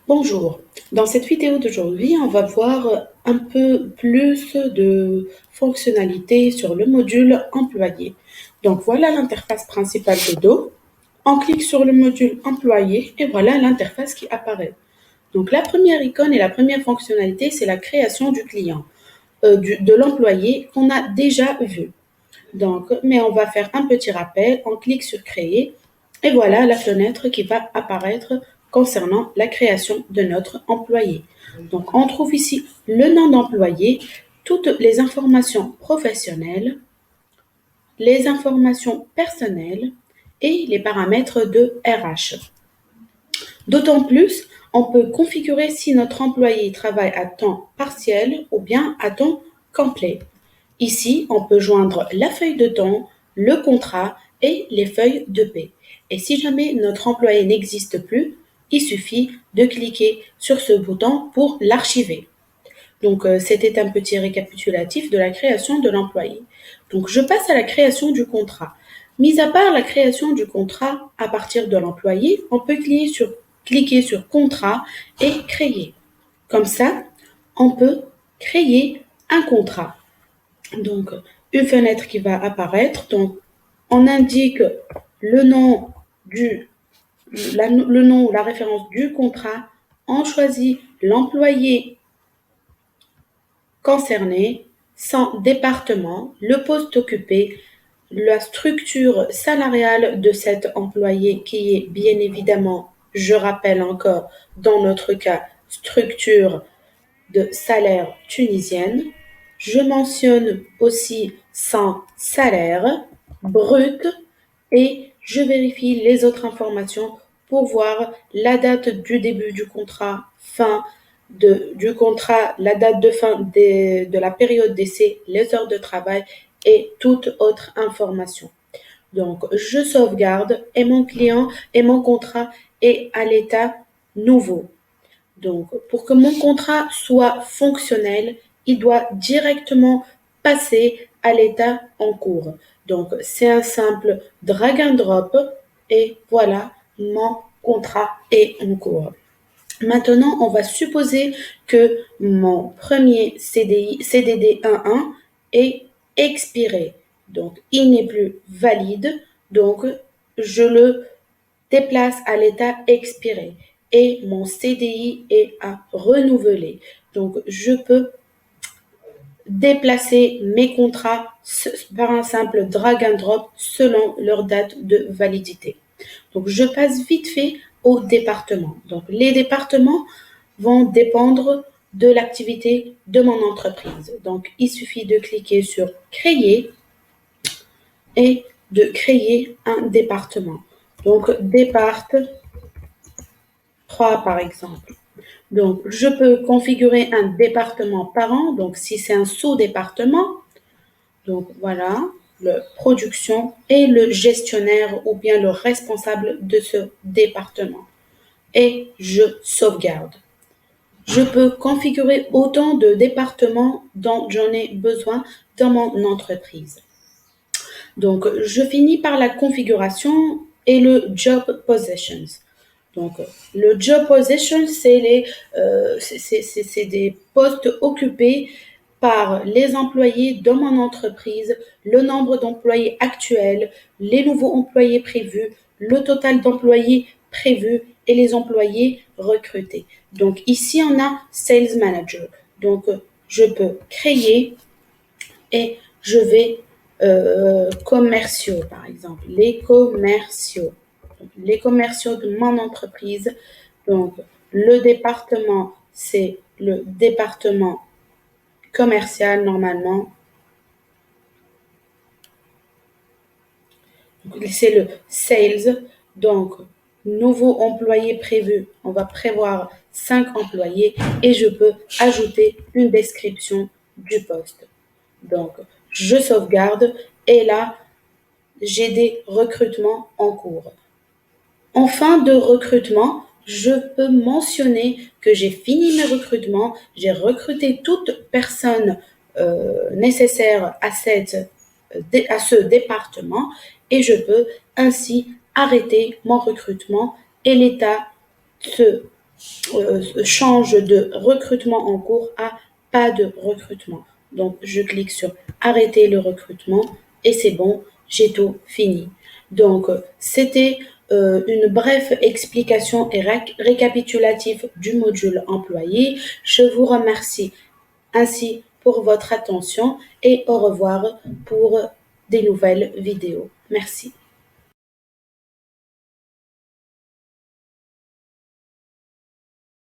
Bonjour, dans cette vidéo d'aujourd'hui, on va voir un peu plus de fonctionnalités sur le module employé. Donc voilà l'interface principale de dos. On clique sur le module employé et voilà l'interface qui apparaît. Donc la première icône et la première fonctionnalité, c'est la création du client, de l'employé qu'on a déjà vu. Donc, mais on va faire un petit rappel, on clique sur créer et voilà la fenêtre qui va apparaître concernant la création de notre employé. Donc, on trouve ici le nom d'employé, toutes les informations professionnelles, les informations personnelles et les paramètres de RH. D'autant plus, on peut configurer si notre employé travaille à temps partiel ou bien à temps complet. Ici, on peut joindre la feuille de temps, le contrat et les feuilles de paie. Et si jamais notre employé n'existe plus, il suffit de cliquer sur ce bouton pour l'archiver. Donc, c'était un petit récapitulatif de la création de l'employé. Donc, je passe à la création du contrat. Mis à part la création du contrat à partir de l'employé, on peut cliquer sur contrat et créer. Comme ça, on peut créer un contrat. Donc, une fenêtre qui va apparaître. Donc, on indique le nom le nom ou la référence du contrat. On choisit l'employé concerné, son département, le poste occupé, la structure salariale de cet employé qui est bien évidemment, je rappelle encore, dans notre cas, structure de salaire tunisienne. Je mentionne aussi son salaire brut et je vérifie les autres informations pour voir la date du début du contrat, du contrat, la date de fin de la période d'essai, les heures de travail et toute autre information. Donc, je sauvegarde et mon client et mon contrat est à l'état nouveau. Donc, pour que mon contrat soit fonctionnel, il doit directement passer à l'état en cours. Donc, c'est un simple drag and drop et voilà, mon contrat est en cours. Maintenant, on va supposer que mon premier CDD 1.1 est expiré. Donc, il n'est plus valide. Donc, je le déplace à l'état expiré et mon CDI est à renouveler. Donc, je peux déplacer mes contrats par un simple drag and drop selon leur date de validité. Donc, je passe vite fait aux départements. Donc, les départements vont dépendre de l'activité de mon entreprise. Donc, il suffit de cliquer sur créer et de créer un département. Donc, départ 3 par exemple. Donc, je peux configurer un département par an. Donc, si c'est un sous-département, donc voilà, le production et le gestionnaire ou bien le responsable de ce département. Et je sauvegarde. Je peux configurer autant de départements dont j'en ai besoin dans mon entreprise. Donc, je finis par la configuration et le job positions. Donc, le job position, c'est des postes occupés par les employés dans mon entreprise, le nombre d'employés actuels, les nouveaux employés prévus, le total d'employés prévus et les employés recrutés. Donc, ici, on a Sales Manager. Donc, je peux créer et je vais commerciaux, par exemple, les commerciaux. Donc, les commerciaux de mon entreprise. Donc, le département, c'est le département commercial normalement. C'est le sales. Donc, nouveau employé prévu. On va prévoir 5 employés et je peux ajouter une description du poste. Donc, je sauvegarde et là, j'ai des recrutements en cours. En fin de recrutement, je peux mentionner que j'ai fini mes recrutements, j'ai recruté toute personne nécessaire à ce département et je peux ainsi arrêter mon recrutement et l'état se change de recrutement en cours à pas de recrutement. Donc, je clique sur arrêter le recrutement et c'est bon, j'ai tout fini. Donc, c'était une brève explication et récapitulative du module employé. Je vous remercie ainsi pour votre attention et au revoir pour des nouvelles vidéos. Merci.